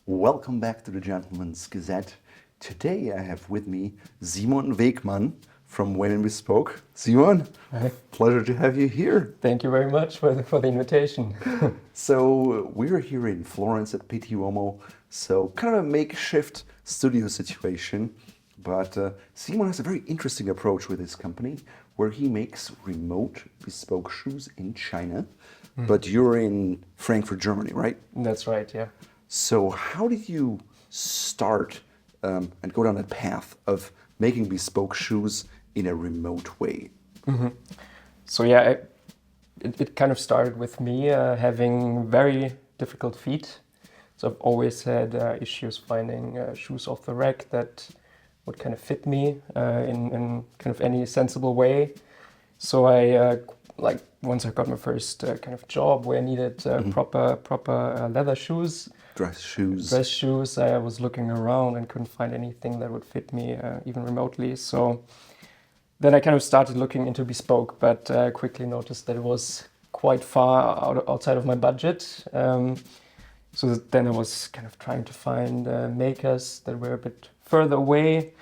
Welcome back to the Gentleman's Gazette. Today I have with me Simon Wegmann from Wegmann Bespoke. Simon, Hi. pleasure to have you here. Thank you very much for the invitation. So we're here in Florence at PT Uomo, so kind of a makeshift studio situation. But Simon has a very interesting approach with his company where he makes remote bespoke shoes in China. But you're in Frankfurt, Germany, right? That's right, yeah. So how did you start and go down that path of making bespoke shoes in a remote way? So yeah, it kind of started with me having very difficult feet. So I've always had issues finding shoes off the rack that would kind of fit me in kind of any sensible way. So I once I got my first kind of job where I needed proper leather shoes. Dress shoes. Dress shoes. I was looking around and couldn't find anything that would fit me even remotely. So then I kind of started looking into bespoke, but quickly noticed that it was quite far outside of my budget. So then I was kind of trying to find makers that were a bit further away,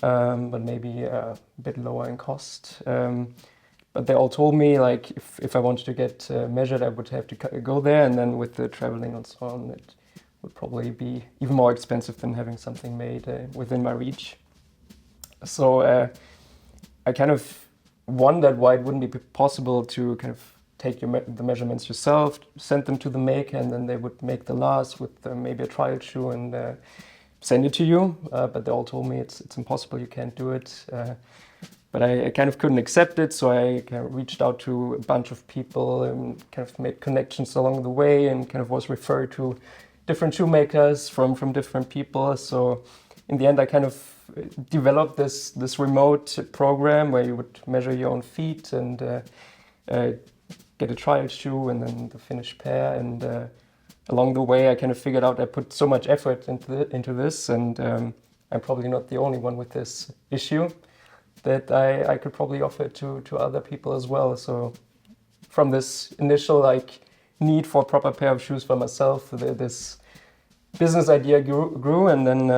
but maybe a bit lower in cost. But they all told me like if I wanted to get measured, I would have to go there, and then with the traveling and so on, it would probably be even more expensive than having something made within my reach. So I kind of wondered why it wouldn't be possible to kind of take the measurements yourself, send them to the maker, and then they would make the last with maybe a trial shoe and send it to you. But they all told me it's impossible, you can't do it. But I kind of couldn't accept it, so I kind of reached out to a bunch of people and kind of made connections along the way and kind of was referred to different shoemakers from different people. So in the end, I kind of developed this remote program where you would measure your own feet and get a trial shoe and then the finished pair. And along the way, I kind of figured out I put so much effort into this, and I'm probably not the only one with this issue, that I could probably offer it to other people as well. So from this initial need for a proper pair of shoes for myself, this business idea grew, and then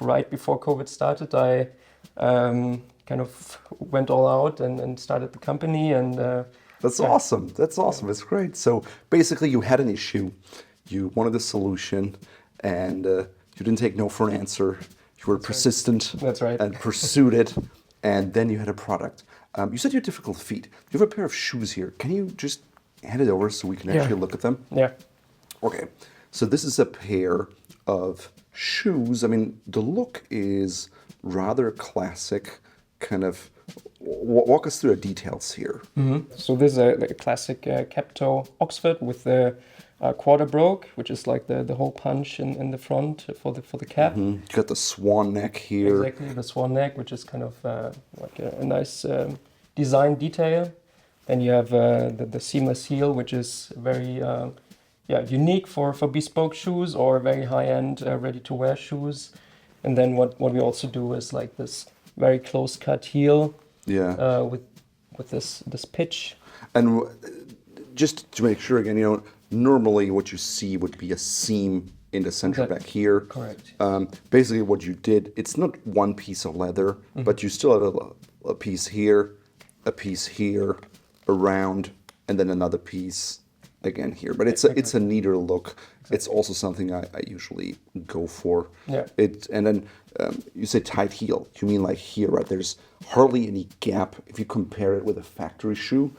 right before COVID started, I kind of went all out and started the company. And That's awesome. That's awesome. It's great. So basically, you had an issue, you wanted a solution, and you didn't take no for an answer. You were persistent. That's right. And pursued it, and then you had a product. You said you had difficult feet. You have a pair of shoes here. Can you just hand it over so we can actually look at them? Yeah. Okay. So this is a pair of shoes. I mean, the look is rather classic, kind of. Walk us through the details here. So this is a classic cap-toe Oxford with the quarter brogue, which is like the hole punch in the front for the cap. You got the swan neck here. Exactly, the swan neck, which is kind of like a nice design detail. Then you have the seamless heel, which is very unique for bespoke shoes or very high-end ready-to-wear shoes. And then what we also do is like this very close-cut heel. Yeah. With this pitch. And just to make sure again, normally what you see would be a seam in the center back here. Correct. Basically what you did, it's not one piece of leather, but you still have a piece here, a piece here, around, and then another piece again here. But it's a neater look. Exactly. It's also something I usually go for. Yeah. And then you say tight heel. You mean like here, right? There's hardly any gap. If you compare it with a factory shoe,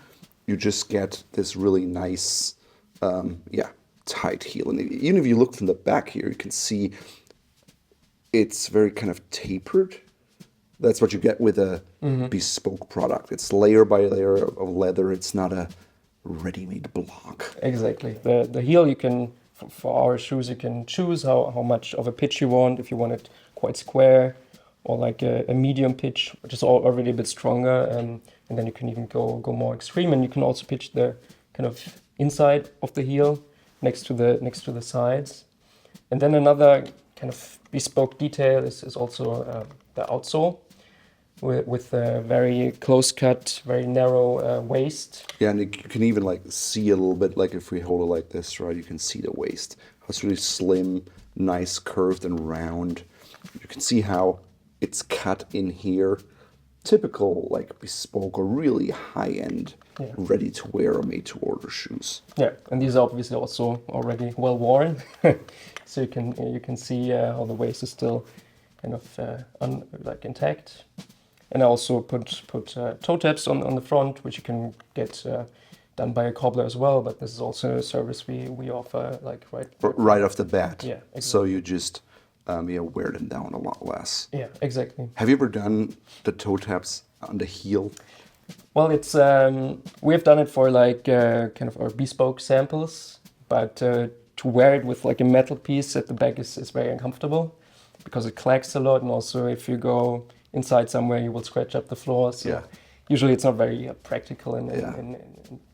you just get this really nice, tight heel. And even if you look from the back here, you can see it's very kind of tapered. That's what you get with a bespoke product. It's layer by layer of leather. It's not a ready-made block. Exactly. The heel, you can, for our shoes, you can choose how much of a pitch you want. If you want it quite square or like a medium pitch, which is already a bit stronger. And then you can even go more extreme. And you can also pitch the kind of inside of the heel next to the sides. And then another kind of bespoke detail is also the outsole. With a very close cut, very narrow waist. Yeah, and you can even like see a little bit, like if we hold it like this, right? You can see the waist. It's really slim, nice, curved and round. You can see how it's cut in here. Typical, like bespoke or really high-end, ready-to-wear or made-to-order shoes. Yeah, and these are obviously also already well worn, so you can see how the waist is still kind of like intact. And I also put toe taps on the front, which you can get done by a cobbler as well. But this is also a service we offer, like right off the bat. Yeah, exactly. So you just wear them down a lot less. Yeah, exactly. Have you ever done the toe taps on the heel? Well, it's we have done it for like kind of our bespoke samples, but to wear it with like a metal piece at the back is very uncomfortable because it clacks a lot, and also if you go inside somewhere, you will scratch up the floor. So usually it's not very practical in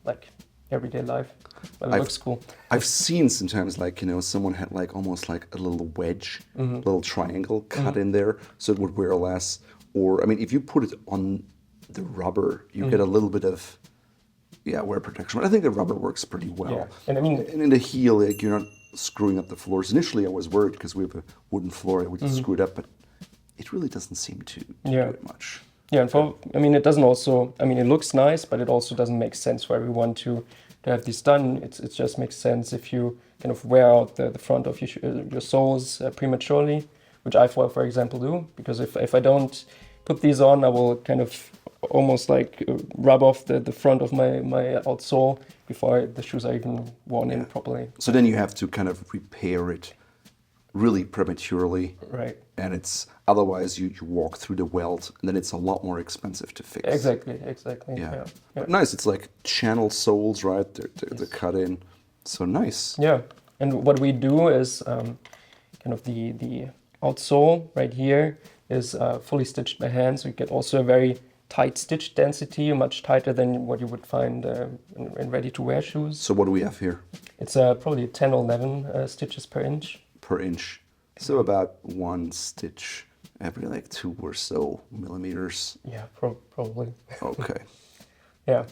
like everyday life, but it looks cool. I've seen sometimes like, someone had like almost like a little wedge, little triangle cut in there so it would wear less. Or, I mean, if you put it on the rubber, you get a little bit of, wear protection. But I think the rubber works pretty well. Yeah. And I mean, and in the heel, like, you're not screwing up the floors. Initially, I was worried because we have a wooden floor, I would screw it up, but it really doesn't seem to do it much. Yeah, and it doesn't also, it looks nice, but it also doesn't make sense for everyone to have this done. It just makes sense if you kind of wear out the front of your soles prematurely, which I, for example, do, because if I don't put these on, I will kind of almost like rub off the front of my outsole before the shoes are even worn in properly. So then you have to kind of repair it really prematurely. Right. And it's otherwise you walk through the welt and then it's a lot more expensive to fix. Exactly. Yeah. But nice, it's like channel soles, right? They're cut in. So nice. Yeah. And what we do is kind of the outsole right here is fully stitched by hand. So you get also a very tight stitch density, much tighter than what you would find in ready-to-wear shoes. So what do we have here? It's probably 10 or 11 stitches per inch. Per inch. So about one stitch every like 2 or so millimeters. Yeah, probably. Okay. Yeah.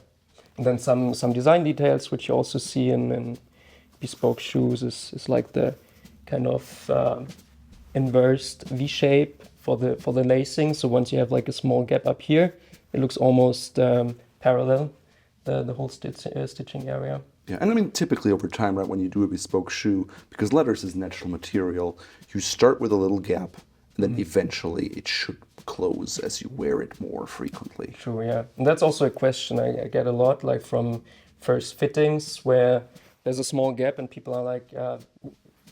And then some design details, which you also see in bespoke shoes, is like the kind of inversed V shape for the lacing. So once you have like a small gap up here, it looks almost parallel, the whole stitching area. Yeah, and I mean, typically over time, right, when you do a bespoke shoe, because leathers is natural material, you start with a little gap, and then eventually it should close as you wear it more frequently. True, yeah. And that's also a question I get a lot, like from first fittings, where there's a small gap and people are like,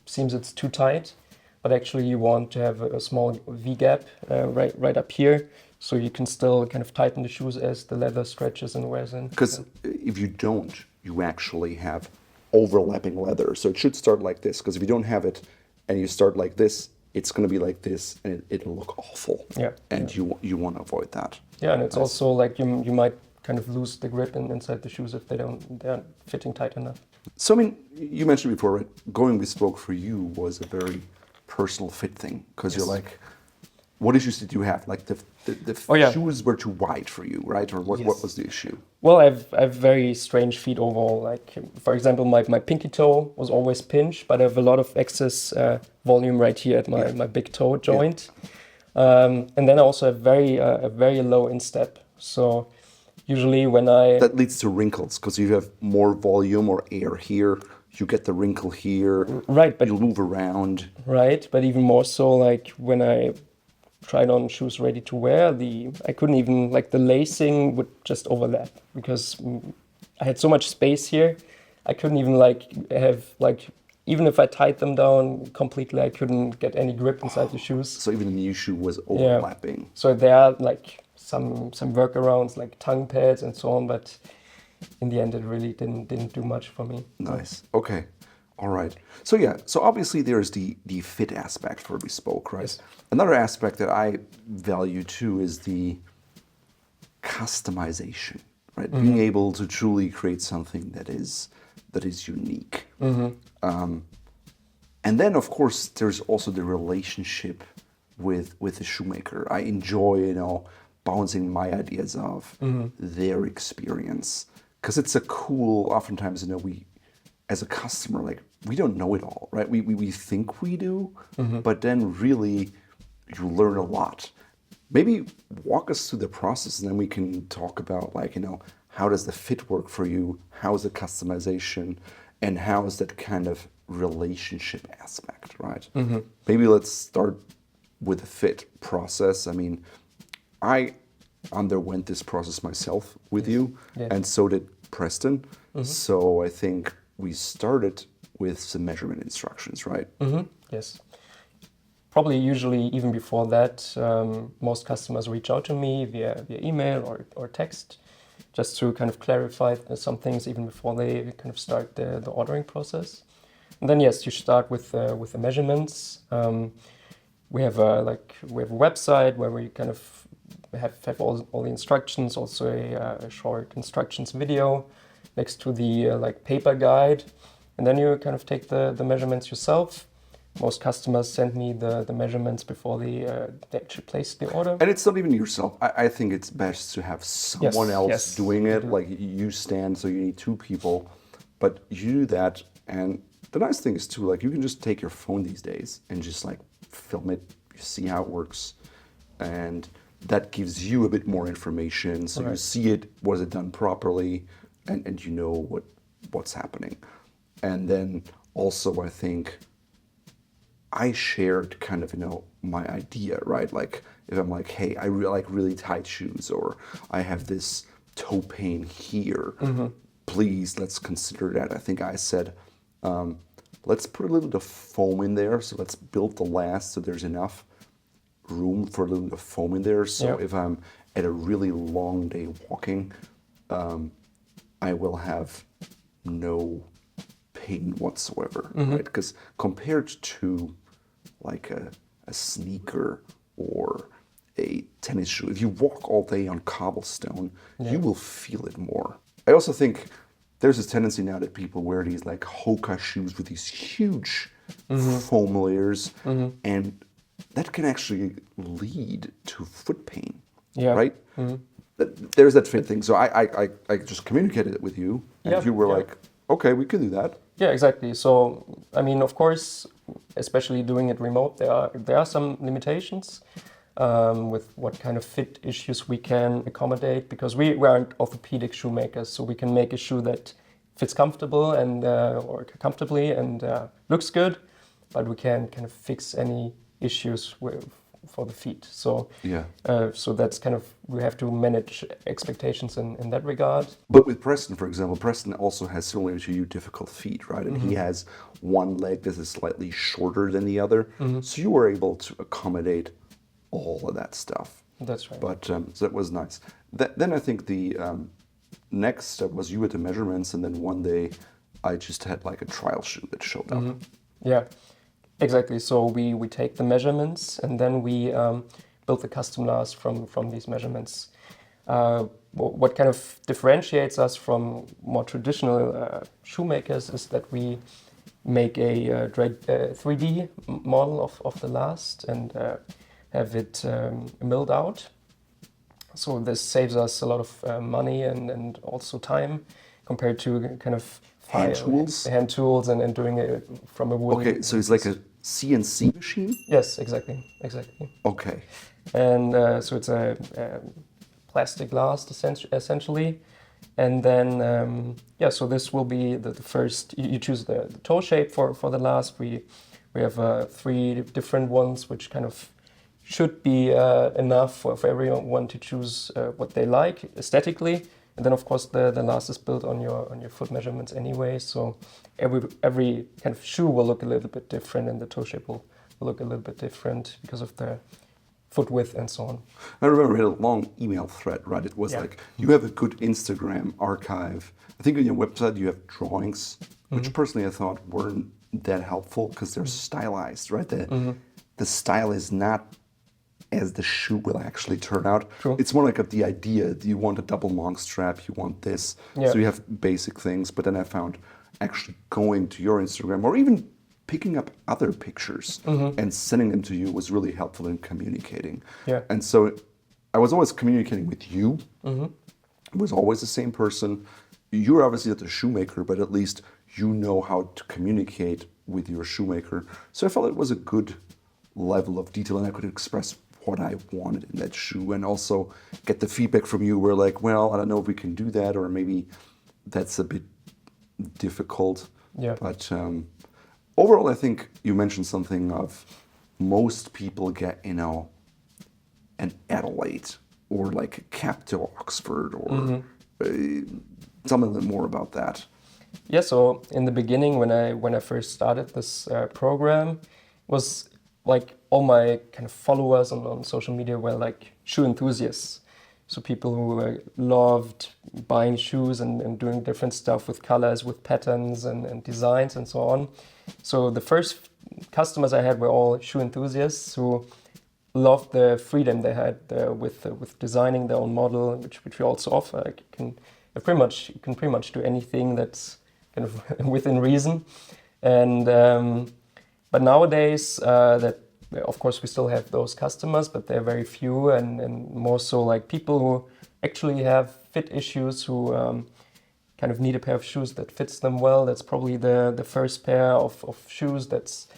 seems it's too tight, but actually you want to have a small V gap right up here, so you can still kind of tighten the shoes as the leather stretches and wears in. Because if you don't, you actually have overlapping leather. So it should start like this, because if you don't have it and you start like this, it's going to be like this and it'll look awful. Yeah. And you want to avoid that. Yeah, and it's also like you might kind of lose the grip inside the shoes if they aren't fitting tight enough. So, I mean, you mentioned before, right, going bespoke for you was a very personal fit thing, because you're like, what issues did you have? Like the shoes were too wide for you, right? Or what was the issue? Well, I've very strange feet overall. Like, for example, my pinky toe was always pinched, but I have a lot of excess volume right here at my big toe joint. Yeah. And then I also have a very low instep. So usually that leads to wrinkles, because you have more volume or air here. You get the wrinkle here. Right, but you move around. Right, but even more so, like when I tried on shoes ready to wear, I couldn't even, like, the lacing would just overlap because I had so much space here. I couldn't even even if I tied them down completely, I couldn't get any grip inside the shoes. So even the new shoe was overlapping. Yeah. So there are like some workarounds like tongue pads and so on, but in the end it really didn't do much for me. Nice. Okay. All right. So yeah, so obviously there's the fit aspect for bespoke, right? Yes. Another aspect that I value too is the customization, right? Mm-hmm. Being able to truly create something that is unique. Mm-hmm. And then of course there's also the relationship with the shoemaker. I enjoy, bouncing my ideas off their experience, because it's a cool. Oftentimes, as a customer, like we don't know it all, right? We think we do, but then really you learn a lot. Maybe walk us through the process, and then we can talk about, like, how does the fit work for you? How is the customization, and how is that kind of relationship aspect, right? Maybe let's start with the fit process. I mean, I underwent this process myself with you, and so did Preston. So I think we started with some measurement instructions, right? Yes. Probably usually even before that, most customers reach out to me via email or text, just to kind of clarify some things even before they kind of start the ordering process. And then yes, you start with the measurements. We have a website where we kind of have all the instructions, also a short instructions video next to the paper guide, and then you kind of take the measurements yourself. Most customers send me the measurements before they actually place the order. And it's not even yourself. I think it's best to have someone else doing it. Like you stand, so you need two people, but you do that. And the nice thing is too, like you can just take your phone these days and just like film it, you see how it works, and that gives you a bit more information. So you see it, was it done properly, and you know what's happening. And then also I think I shared kind of, my idea, right? Like if I'm like, hey, I really like really tight shoes, or I have this toe pain here, please, let's consider that. I think I said, let's put a little bit of foam in there. So let's build the last so there's enough room for a little bit of foam in there. So if I'm at a really long day walking, I will have no pain whatsoever, right? Because compared to like a sneaker or a tennis shoe, if you walk all day on cobblestone, you will feel it more. I also think there's this tendency now that people wear these like Hoka shoes with these huge foam layers, and that can actually lead to foot pain, right? There's that fit thing. So I just communicated it with you, and you were like, okay, we can do that. Yeah, exactly. So, I mean, of course, especially doing it remote, there are some limitations with what kind of fit issues we can accommodate, because we aren't orthopedic shoemakers, so we can make a shoe that fits comfortable and or comfortably and looks good, but we can't kind of fix any issues for the feet. So so that's kind of, we have to manage expectations in that regard. But with Preston, for example, Preston also has, similar to you, difficult feet, right? And he has one leg that is slightly shorter than the other. So you were able to accommodate all of that stuff. That's right. But so that was nice. Then I think the next step was you had the measurements, and then one day I just had like a trial shoe that showed up. Yeah. Exactly. So we take the measurements, and then we build the custom last from these measurements. What kind of differentiates us from more traditional shoemakers is that we make a 3D model of the last and have it milled out. So this saves us a lot of money and also time compared to kind of hand tools and doing it from a wood. Okay, so it's like a CNC machine? Yes, exactly. Okay. And so it's a plastic last essentially. And then, so this will be the first, you choose the toe shape for the last. We have 3 different ones, which kind of should be enough for everyone to choose what they like aesthetically. And then, of course, the last is built on your foot measurements anyway. So every kind of shoe will look a little bit different, and the toe shape will look a little bit different because of the foot width and so on. I remember we had a long email thread, right? It was like, you have a good Instagram archive. I think on your website you have drawings, which personally I thought weren't that helpful because they're stylized, right? The style is not as the shoe will actually turn out. True. It's more like the idea. Do you want a double long strap? You want this. So you have basic things. But then I found actually going to your Instagram or even picking up other pictures and sending them to you was really helpful in communicating. And so I was always communicating with you. It was always the same person. You're obviously not the shoemaker, but at least you know how to communicate with your shoemaker. So I felt it was a good level of detail, and I could express what I wanted in that shoe, and also get the feedback from you where like, well, I don't know if we can do that, or maybe that's a bit difficult. Yeah. But overall, I think you mentioned something of most people get, an Adelaide or like a cap to Oxford, or tell me a little more about that. Yeah, so in the beginning, when I first started this program, was like all my kind of followers on social media were like shoe enthusiasts. So people who loved buying shoes and doing different stuff with colors, with patterns and designs and so on. So the first customers I had were all shoe enthusiasts who loved the freedom they had with designing their own model, which we also offer. Like you can pretty much do anything that's kind of within reason. And but nowadays, that of course we still have those customers, but they're very few, and more so like people who actually have fit issues, who kind of need a pair of shoes that fits them well. That's probably the first pair of shoes that's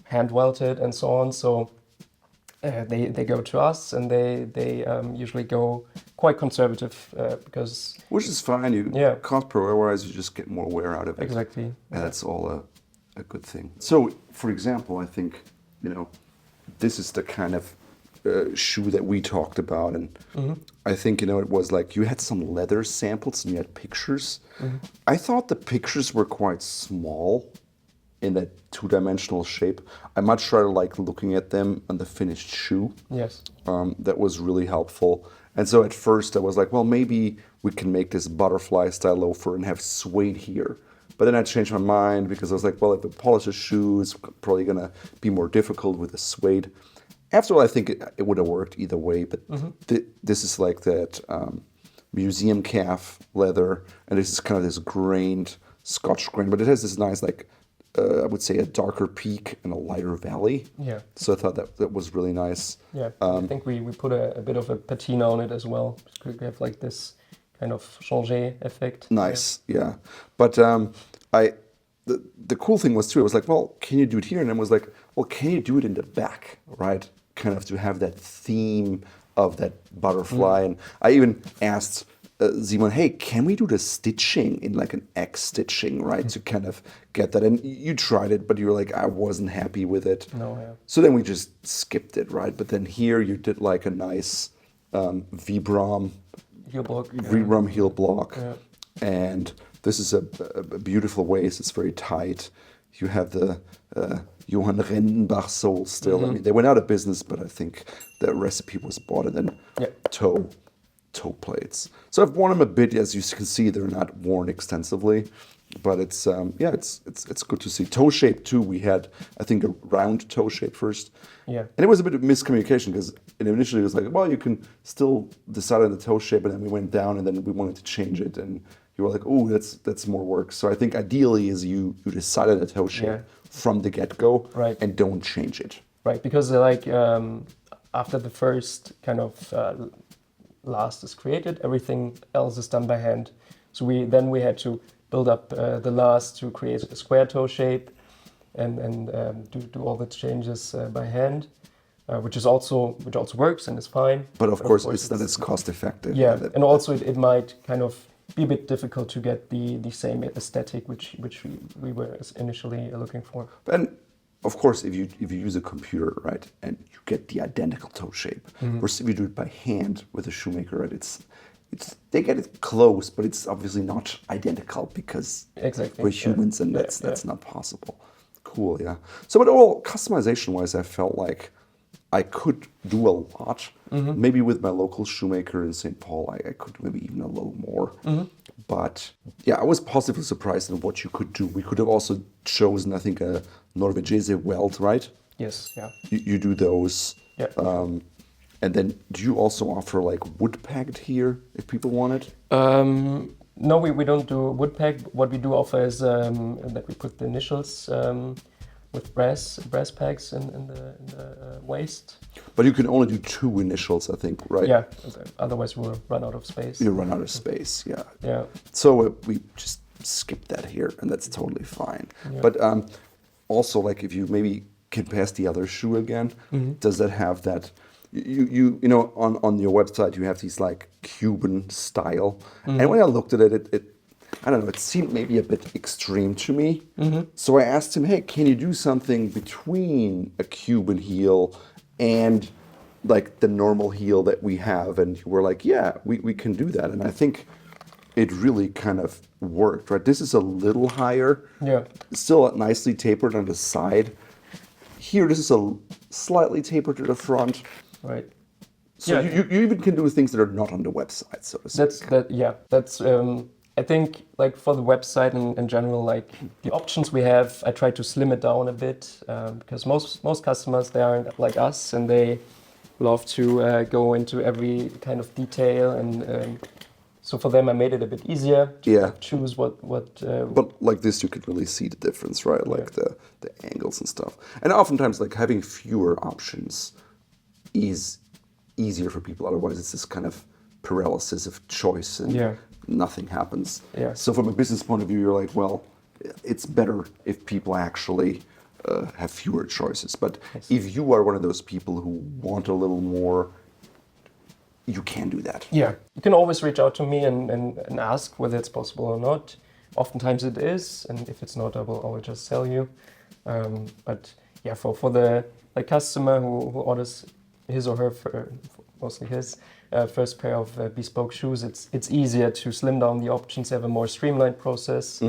hand welted and so on. So they go to us, and they usually go quite conservative because... Which is fine. Cost per wear wise, you just get more wear out of it. Exactly. And that's all a good thing. So, for example, I think, this is the kind of shoe that we talked about. And I think, it was like you had some leather samples and you had pictures. I thought the pictures were quite small in that two-dimensional shape. I much rather like looking at them on the finished shoe. Yes. That was really helpful. And so at first I was like, well, maybe we can make this butterfly style loafer and have suede here. But then I changed my mind, because I was like, well, if I polish a shoe, it's probably gonna be more difficult with the suede. After all, I think it would have worked either way, but this is like that museum calf leather, and this is kind of this grained Scotch grain, but it has this nice, like, I would say a darker peak and a lighter valley. Yeah. So I thought that was really nice. Yeah, I think we put a bit of a patina on it as well. We have like this kind of changer effect. Nice, yeah. But the cool thing was too, I was like, well, can you do it here? And I was like, well, can you do it in the back, right? Kind of to have that theme of that butterfly. And I even asked Simon, hey, can we do the stitching in like an X stitching, right? To kind of get that. And you tried it, but you were like, I wasn't happy with it. No, yeah. So then we just skipped it, right? But then here you did like a nice Vibram heel block. Yeah. And this is a beautiful waist. It's very tight. You have the Johann Rendenbach sole still. I mean, they went out of business, but I think the recipe was bought, and then toe plates. So I've worn them a bit. As you can see, they're not worn extensively, but it's it's good to see. Toe shape too. We had, I think, a round toe shape first. Yeah. And it was a bit of miscommunication, because initially it was like, well, you can still decide on the toe shape, and then we went down, and then we wanted to change it, and you were like, oh, that's more work. So I think ideally is you decide on the toe shape from the get-go, right, and don't change it. Right, because like after the first kind of last is created, everything else is done by hand. So we had to build up the last to create a square toe shape, and do all the changes by hand, which also works and is fine. But of course it's not as cost effective. Yeah, and also it might kind of be a bit difficult to get the same aesthetic which we were initially looking for. And of course, if you use a computer, right, and you get the identical toe shape, versus if you do it by hand with a shoemaker, right, they get it close, but it's obviously not identical, because we're humans, and that's not possible. Cool, yeah. So, but all customization-wise, I felt like I could do a lot. Maybe with my local shoemaker in St. Paul, I could maybe even a little more. But yeah, I was positively surprised at what you could do. We could have also chosen, I think, a Norvegese Welt, right? Yes, yeah. You do those. Yeah. And then do you also offer like wood packed here if people want it? No, we don't do wood pack. What we do offer is that we put the initials with brass pegs in the waist. But you can only do 2 initials, I think, right? Yeah, otherwise we'll run out of space. You run out of space, yeah. Yeah. So we just skip that here, and that's totally fine. Yeah. But also, like, if you maybe can pass the other shoe again, does that have that? You know, on your website you have these like Cuban style, and when I looked at it, it I don't know, it seemed maybe a bit extreme to me. So I asked him, hey, can you do something between a Cuban heel and like the normal heel that we have? And you were like, yeah, we can do that. And I think it really kind of worked, right? This is a little higher, Yeah. still nicely tapered on the side. Here, this is a slightly tapered to the front. Right. So Yeah. you even can do things that are not on the website, so to speak. That's I think like for the website in general, like the options we have, I try to slim it down a bit because most customers, they aren't like us, and they love to go into every kind of detail, and so for them I made it a bit easier to choose what But like this, you could really see the difference, right? Like the angles and stuff. And oftentimes, like having fewer options is easier for people. Otherwise, it's this kind of paralysis of choice, and nothing happens. Yeah. So from a business point of view, you're like, well, it's better if people actually have fewer choices. But if you are one of those people who want a little more, you can do that. Yeah, you can always reach out to me and ask whether it's possible or not. Oftentimes it is, and if it's not, I will just tell you. But yeah, for the customer who orders his or her, mostly his, first pair of bespoke shoes, it's easier to slim down the options, have a more streamlined process,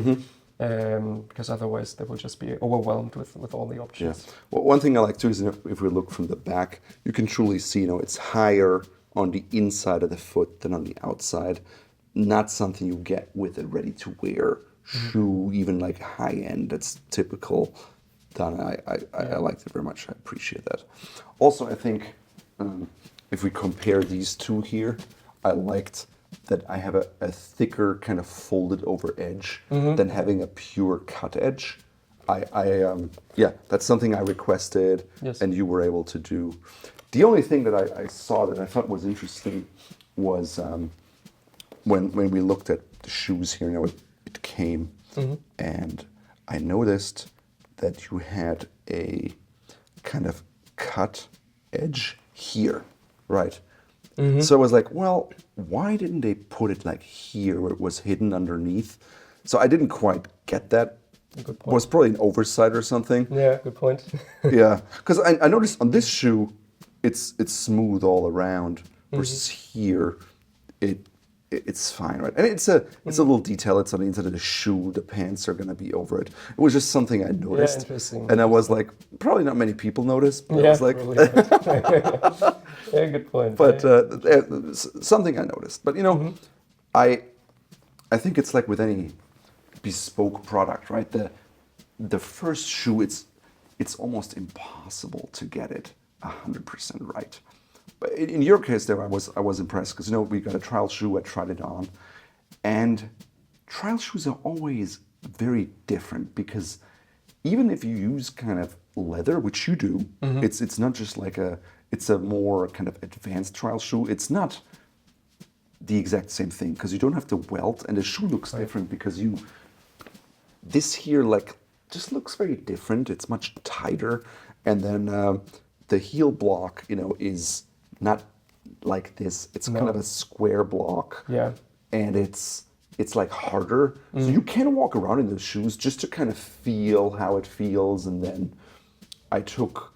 because otherwise they will just be overwhelmed with all the options. Yeah. Well, one thing I like too is, if we look from the back, you can truly see, it's higher on the inside of the foot than on the outside. Not something you get with a ready-to-wear shoe, even like high-end. That's typical. Done. I liked it very much. I appreciate that. Also, I think if we compare these two here, I liked that I have a thicker kind of folded over edge than having a pure cut edge. That's something I requested, and you were able to do. The only thing that I saw that I thought was interesting was when we looked at the shoes here, it came, and I noticed that you had a kind of cut edge here, right? So I was like, well, why didn't they put it like here where it was hidden underneath? So I didn't quite get that. Good point. It was probably an oversight or something. Yeah, good point. Yeah, because I noticed on this shoe, it's smooth all around, versus here, it's fine, right? And it's a little detail. It's on the inside of the shoe. The pants are gonna be over it. It was just something I noticed. Yeah, interesting. And I was like, probably not many people noticed. But I was like, yeah, good point. but something I noticed. But I think it's like with any bespoke product, right? The first shoe, it's almost impossible to get it 100% right. But in your case, there, I was impressed because we got a trial shoe. I tried it on, and trial shoes are always very different because even if you use kind of leather, which you do, it's not just like it's a more kind of advanced trial shoe. It's not the exact same thing because you don't have to welt, and the shoe looks different because this here like just looks very different. It's much tighter, and then the heel block, is not like this. It's kind of a square block. Yeah. And it's like harder. So you can walk around in those shoes just to kind of feel how it feels. And then I took,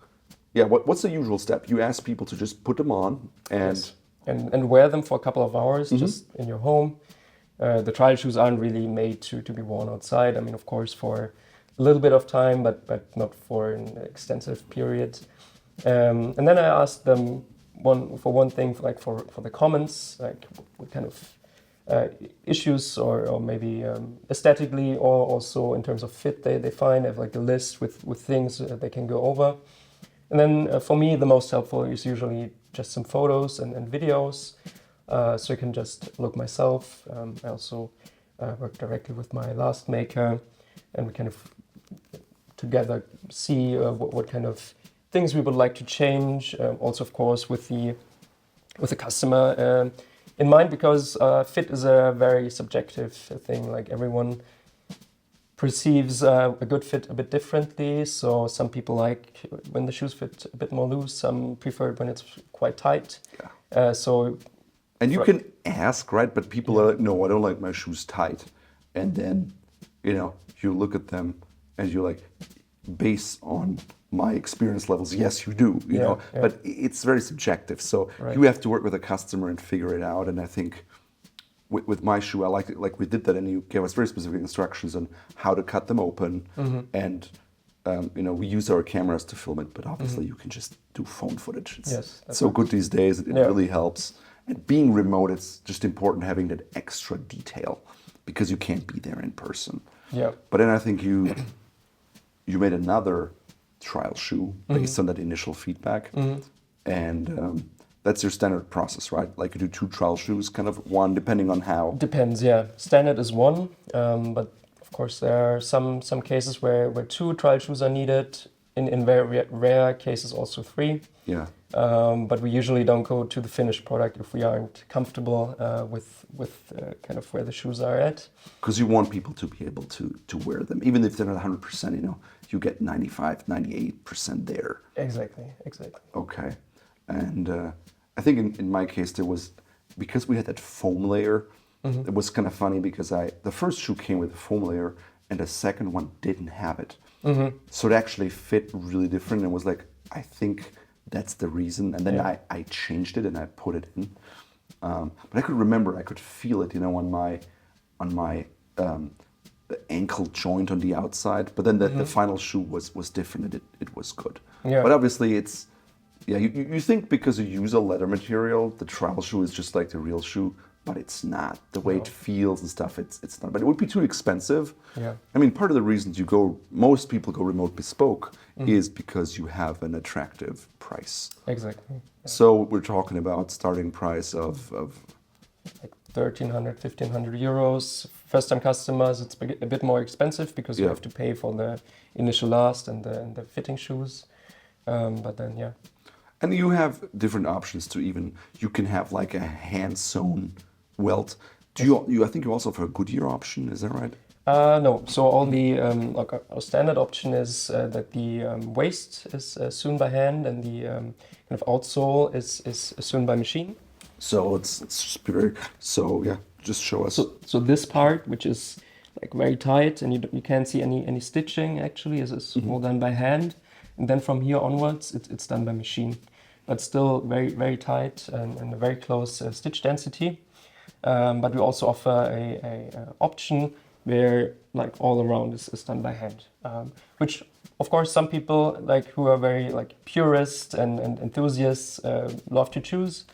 what's the usual step? You ask people to just put them on and wear them for a couple of hours just in your home. The trial shoes aren't really made to be worn outside. I mean, of course, for a little bit of time, but not for an extensive period. And then I asked them one thing, like for the comments, like what kind of issues or maybe aesthetically or also in terms of fit they find. I have like a list with things they can go over. And then for me, the most helpful is usually just some photos and videos, so I can just look myself. I also work directly with my last maker, and we kind of together see what kind of things we would like to change. Also, of course, with the customer in mind, because fit is a very subjective thing. Like everyone perceives a good fit a bit differently. So some people like when the shoes fit a bit more loose. Some prefer it when it's quite tight. Yeah. And you can ask, right? But people are like, no, I don't like my shoes tight. And then, you look at them and you're like, based on my experience levels, yes, you do, you know. But it's very subjective. So you have to work with a customer and figure it out. And I think with my shoe, I like it, like we did that, and you gave us very specific instructions on how to cut them open. And, we use our cameras to film it, but obviously you can just do phone footage. It's so good these days. It really helps. And being remote, it's just important having that extra detail because you can't be there in person. Yeah. But then I think you made another trial shoe based on that initial feedback. And that's your standard process, right? Like you do 2 trial shoes, kind of one, depending on how. Depends, yeah. Standard is 1, but of course there are some cases where 2 trial shoes are needed. In very rare cases, also 3. Yeah. But we usually don't go to the finished product if we aren't comfortable with kind of where the shoes are at. Because you want people to be able to wear them, even if they're not 100%. You get 95, 98% there. Exactly. Okay, and I think in my case there was, because we had that foam layer. It was kind of funny because the first shoe came with a foam layer and the second one didn't have it. So it actually fit really different and was like, I think that's the reason. And then I changed it and I put it in. But I could remember, I could feel it, on my the ankle joint on the outside. But then the final shoe was different. It was good. Yeah. But obviously it's, you think because you use a leather material, the trial shoe is just like the real shoe. But it's not. The way it feels and stuff, it's not. But it would be too expensive. Yeah. I mean, part of the reasons most people go remote bespoke is because you have an attractive price. Exactly. Yeah. So we're talking about starting price of like 1,300, 1,500 euros. First time customers, it's a bit more expensive because you have to pay for the initial last and the fitting shoes. But then, And you have different options to you can have like a hand-sewn Welt. I think you also have a Goodyear option, is that right? No, so all the our standard option is that the waist is sewn by hand and the kind of outsole is sewn by machine. So it's just just show us. So this part, which is like very tight and you can't see any stitching actually, is all done by hand, and then from here onwards it's done by machine, but still very very tight and a very close stitch density. But we also offer a option where like all around is done by hand, which of course some people like who are very like purist and enthusiasts love to choose,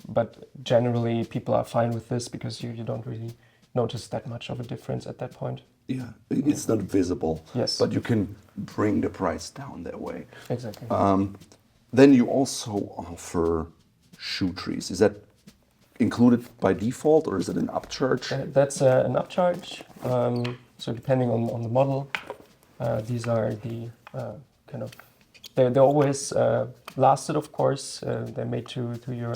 but generally people are fine with this because you don't really notice that much of a difference at that point. Yeah, it's not visible. Yes, but you can bring the price down that way. Exactly. Then you also offer shoe trees. Is that included by default, or is it an upcharge? That's an upcharge. So depending on the model, these are the kind of they're always lasted. Of course, they're made to your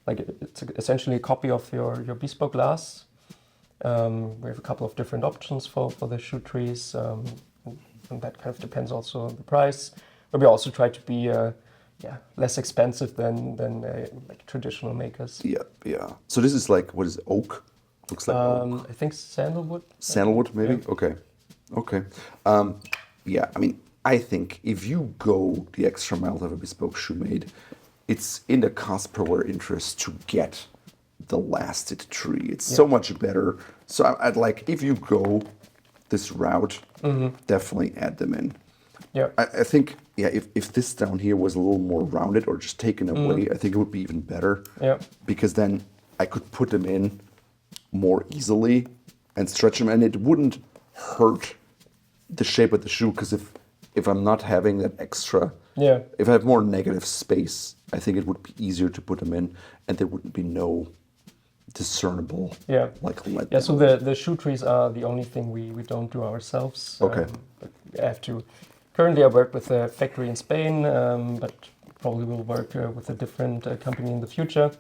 like it's essentially a copy of your bespoke glass. We have a couple of different options for the shoe trees, and that kind of depends also on the price. But we also try to be less expensive than like traditional makers. Yeah. So this is like, what is it, oak? Looks like oak. I think sandalwood. Sandalwood, maybe? Yeah. Okay. I mean, I think if you go the extra mile to have a bespoke shoe made, it's in the cost per wear interest to get the lasted tree. It's so much better. So I'd like, if you go this route, definitely add them in. Yeah, I think if this down here was a little more rounded or just taken away, I think it would be even better. Yeah, because then I could put them in more easily and stretch them, and it wouldn't hurt the shape of the shoe. Because if I'm not having that extra, if I have more negative space, I think it would be easier to put them in, and there wouldn't be no discernible like lead. Yeah, so the shoe trees are the only thing we don't do ourselves. Okay, but I have to. Currently, I work with a factory in Spain, but probably will work with a different company in the future.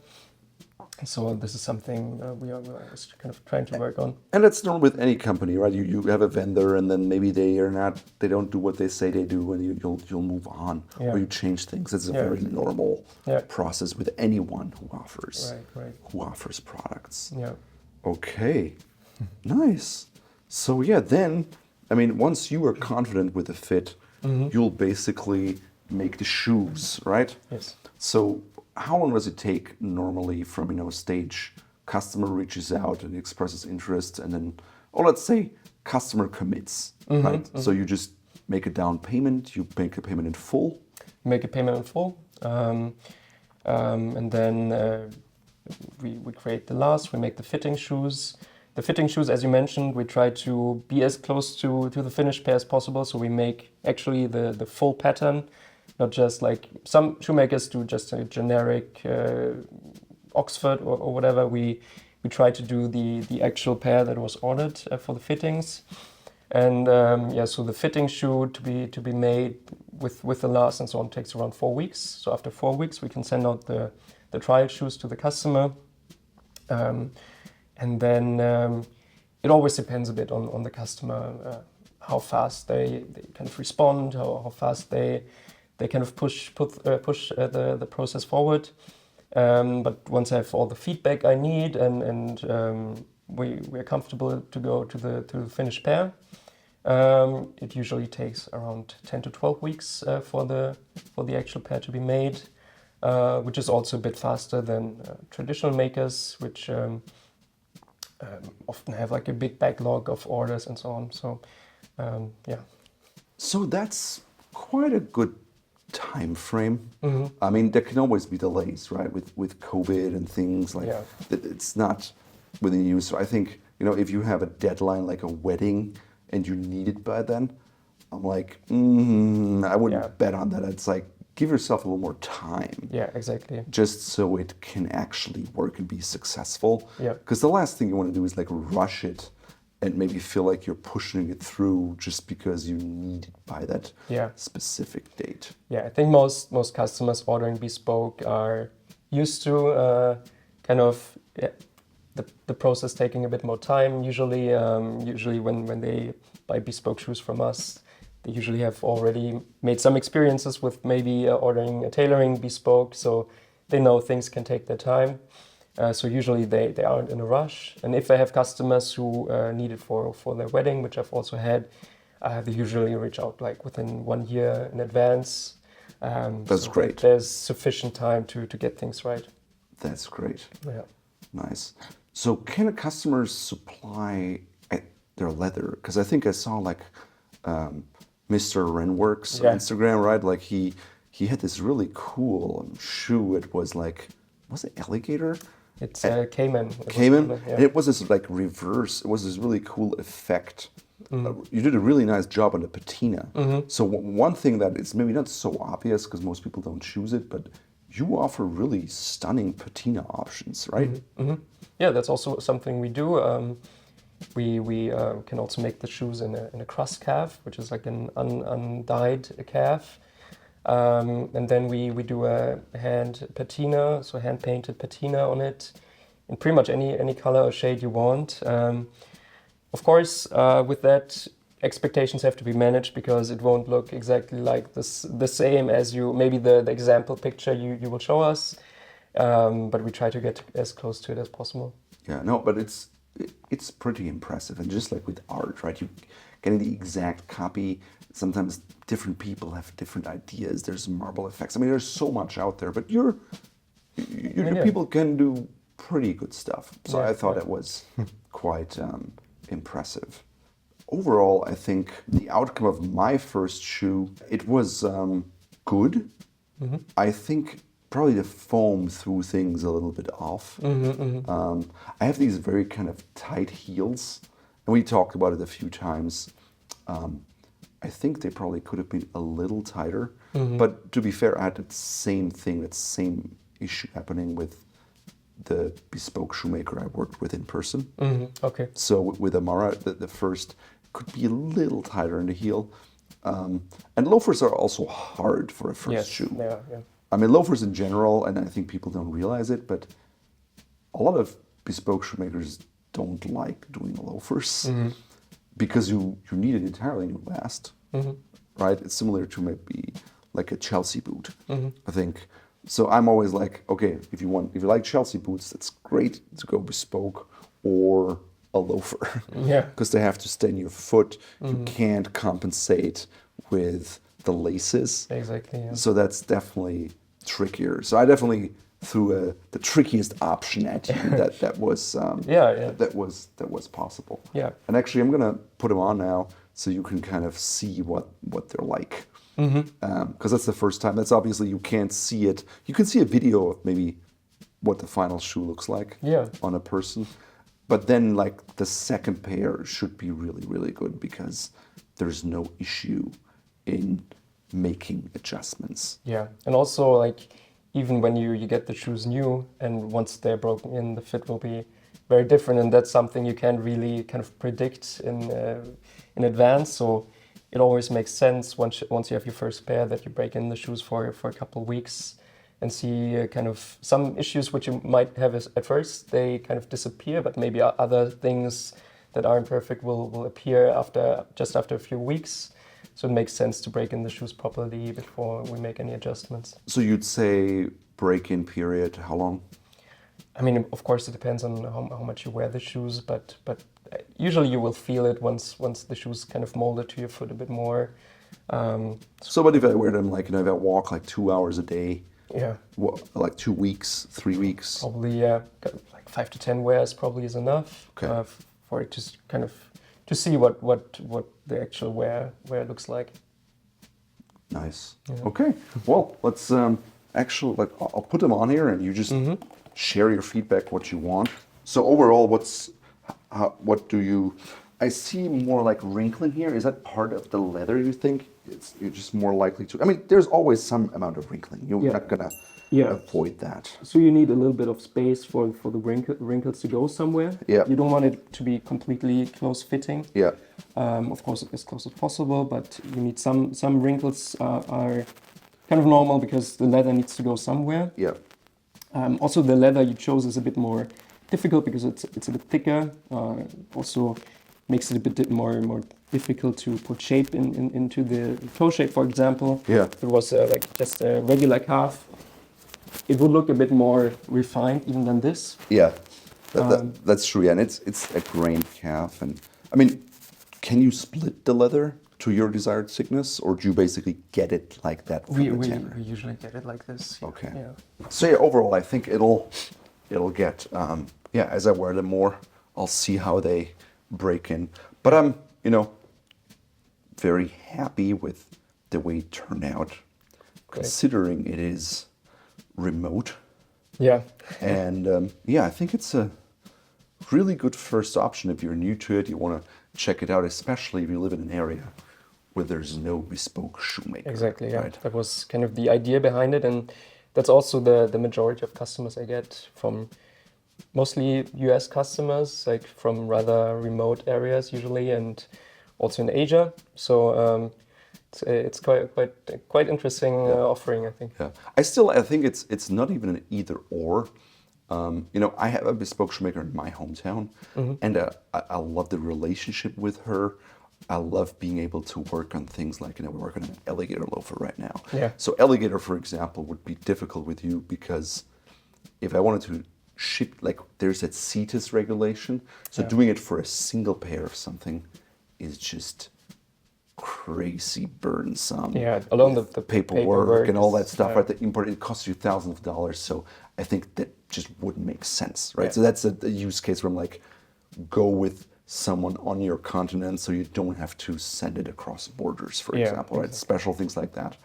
So this is something we are kind of trying to work on. And it's normal with any company, right? You have a vendor, and then maybe they don't do what they say they do, and you'll move on, Yeah. or you change things. It's a Yeah. very normal Yeah. process with anyone who offers products. Yeah. Okay, nice. So yeah, then I mean, once you are confident with the fit, you'll basically make the shoes, right? Yes. So how long does it take normally from stage customer reaches out and expresses interest, and then, or let's say customer commits, right? So you just make a down payment, you make a payment in full. Make a payment in full, and then we create the last. We make the fitting shoes. The fitting shoes, as you mentioned, we try to be as close to the finished pair as possible. So we make actually the full pattern, not just like some shoemakers do just a generic Oxford or whatever. We try to do the actual pair that was ordered for the fittings. And so the fitting shoe to be made with the last and so on takes around 4 weeks. So after 4 weeks, we can send out the trial shoes to the customer. And then it always depends a bit on the customer, how fast they kind of respond, how fast they kind of push the process forward. But once I have all the feedback I need and we're comfortable to go to the finished pair, it usually takes around 10 to 12 weeks for the actual pair to be made, which is also a bit faster than traditional makers, which often have like a big backlog of orders and so on. So, So that's quite a good time frame. I mean, there can always be delays, right? With COVID and things like that. It's not within you. So I think, if you have a deadline like a wedding and you need it by then, I'm like, I wouldn't bet on that. It's like, give yourself a little more time. Yeah, exactly. Just so it can actually work and be successful. Yeah. Because the last thing you want to do is like rush it and maybe feel like you're pushing it through just because you need it by that specific date. Yeah, I think most customers ordering bespoke are used to kind of the process taking a bit more time. Usually when they buy bespoke shoes from us, they usually have already made some experiences with maybe ordering a tailoring bespoke, so they know things can take their time. So usually they aren't in a rush. And if they have customers who need it for their wedding, which I've also had, they usually reach out like within 1 year in advance. That's so great. There's sufficient time to get things right. That's great. Yeah. Nice. So can a customer supply their leather? Because I think I saw like Mr. Renworks on Instagram, right? Like he had this really cool shoe. It was like, was it alligator? It's Cayman. Cayman? And it was this like reverse, it was this really cool effect. You did a really nice job on the patina. So one thing that is maybe not so obvious because most people don't choose it, but you offer really stunning patina options, right? Yeah, that's also something we do. We can also make the shoes in a crust calf, which is like an undyed calf. And then we do a hand patina, so hand painted patina on it in pretty much any color or shade you want. Of course, with that, expectations have to be managed because it won't look exactly like the same as maybe the example picture you will show us. But we try to get as close to it as possible. Yeah, no, but it's pretty impressive. And just like with art, right? You getting the exact copy. Sometimes different people have different ideas. There's marble effects. I mean, there's so much out there, but your people can do pretty good stuff. So I thought it was quite impressive. Overall, I think the outcome of my first shoe, it was good. I think probably the foam threw things a little bit off. I have these very kind of tight heels, and we talked about it a few times. I think they probably could have been a little tighter, but to be fair, I had that same thing, that same issue happening with the bespoke shoemaker I worked with in person. Okay. So with Amara, the first could be a little tighter in the heel. And loafers are also hard for a first shoe. They are, yeah. I mean, loafers in general, and I think people don't realize it, but a lot of bespoke shoemakers don't like doing loafers because you need an entirely new last, right? It's similar to maybe like a Chelsea boot, I think. So I'm always like, okay, if you like Chelsea boots, it's great to go bespoke or a loafer. Yeah. Because they have to stay in your foot. You can't compensate with the laces. Exactly. Yeah. So that's definitely trickier. So I definitely threw the trickiest option at you that was that was possible. Yeah. And actually, I'm gonna put them on now so you can kind of see what they're like. Because that's the first time. That's obviously you can't see it. You can see a video of maybe what the final shoe looks like on a person. But then like the second pair should be really, really good because there's no issue in making adjustments. Yeah, and also like even when you get the shoes new and once they're broken in, the fit will be very different, and that's something you can't really kind of predict in advance. So it always makes sense once you have your first pair that you break in the shoes for a couple of weeks and see kind of some issues which you might have at first, they kind of disappear, but maybe other things that aren't perfect will appear after a few weeks. So it makes sense to break in the shoes properly before we make any adjustments. So you'd say break-in period, how long? I mean, of course, it depends on how much you wear the shoes, but usually you will feel it once the shoes kind of molded to your foot a bit more. So what if I wear them if I walk like 2 hours a day? Yeah. Like 2 weeks, 3 weeks? Probably, yeah. Like 5 to 10 wears probably is enough for it to kind of to see what the actual wear looks like. Nice. Yeah. Okay. Well, let's actually I'll put them on here and you just share your feedback, what you want. So overall, what do you? I see more like wrinkling here. Is that part of the leather? You think you're just more likely to? I mean, there's always some amount of wrinkling. You're not gonna avoid that. So you need a little bit of space for the wrinkles to go somewhere. Yeah. You don't want it to be completely close fitting. Yeah. Of course, as close as possible, but you need some wrinkles are kind of normal because the leather needs to go somewhere. Yeah. Also, the leather you chose is a bit more difficult because it's a bit thicker. Also makes it a bit more difficult to put shape into the toe shape, for example. Yeah. If it was like just a regular calf, it would look a bit more refined even than this. Yeah, that's true. Yeah, and it's a grained calf. And I mean, can you split the leather to your desired thickness, or do you basically get it like that from the tanner? We usually get it like this. Okay. Yeah. So yeah, overall, I think it'll get as I wear them more, I'll see how they break in. But I'm very happy with the way it turned out, considering it is remote. Yeah. And I think it's a really good first option if you're new to it. You want to check it out, especially if you live in an area where there's no bespoke shoemaker. Exactly. Yeah. Right? That was kind of the idea behind it, and that's also the majority of customers I get from mostly US customers, like from rather remote areas usually, and also in Asia. So it's quite interesting offering, I think. Yeah, I think it's not even an either or. I have a bespoke shoemaker in my hometown, and I love the relationship with her. I love being able to work on things like, we're working on an alligator loafer right now. Yeah. So alligator, for example, would be difficult with you because if I wanted to ship, there's that CETUS regulation. So doing it for a single pair of something is just crazy burdensome. Yeah, along the paperwork and all that stuff, right? The import, it costs you thousands of dollars. So I think that just wouldn't make sense, right? Yeah. So that's a use case where I'm like, go with someone on your continent so you don't have to send it across borders, for example, right? Special things like that.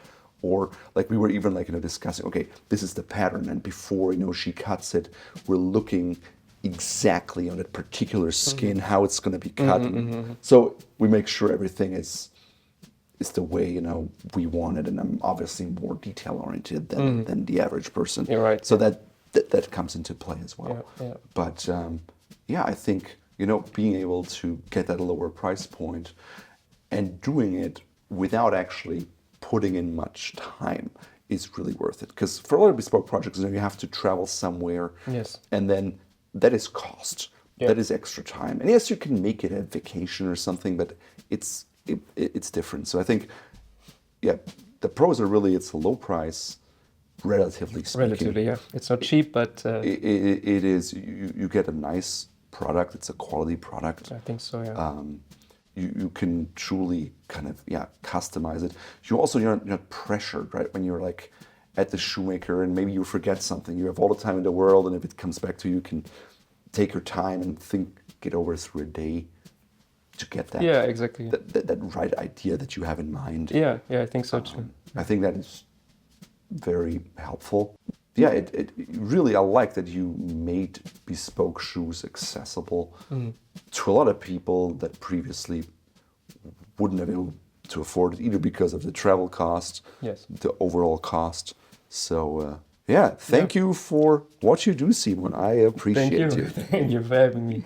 Or like we were even discussing, okay, this is the pattern, and before she cuts it, we're looking exactly on that particular skin, how it's going to be cut. So we make sure everything is the way we want it, and I'm obviously more detail oriented than the average person. You're right. So that comes into play as well. Yeah. But I think being able to get that lower price point and doing it without actually putting in much time is really worth it. Because for a lot of bespoke projects, you have to travel somewhere, yes, and then that is cost. Yeah. That is extra time. And yes, you can make it a vacation or something, but it's different. So I think, yeah, the pros are really, it's a low price, relatively speaking. Relatively, yeah. It's not cheap, but It is. You get a nice product. It's a quality product. I think so, yeah. You can truly kind of customize it. You're not pressured, right? When you're like at the shoemaker and maybe you forget something. You have all the time in the world, and if it comes back to you, you can take your time and get over through a day to get that. Yeah, exactly. That right idea that you have in mind. Yeah, I think so too. I think that is very helpful. Yeah, it really, I like that you made bespoke shoes accessible to a lot of people that previously wouldn't have been able to afford it, either because of the travel cost, Yes. the overall cost. So, thank you for what you do, Simon. I appreciate Thank you. you. Thank you for having me.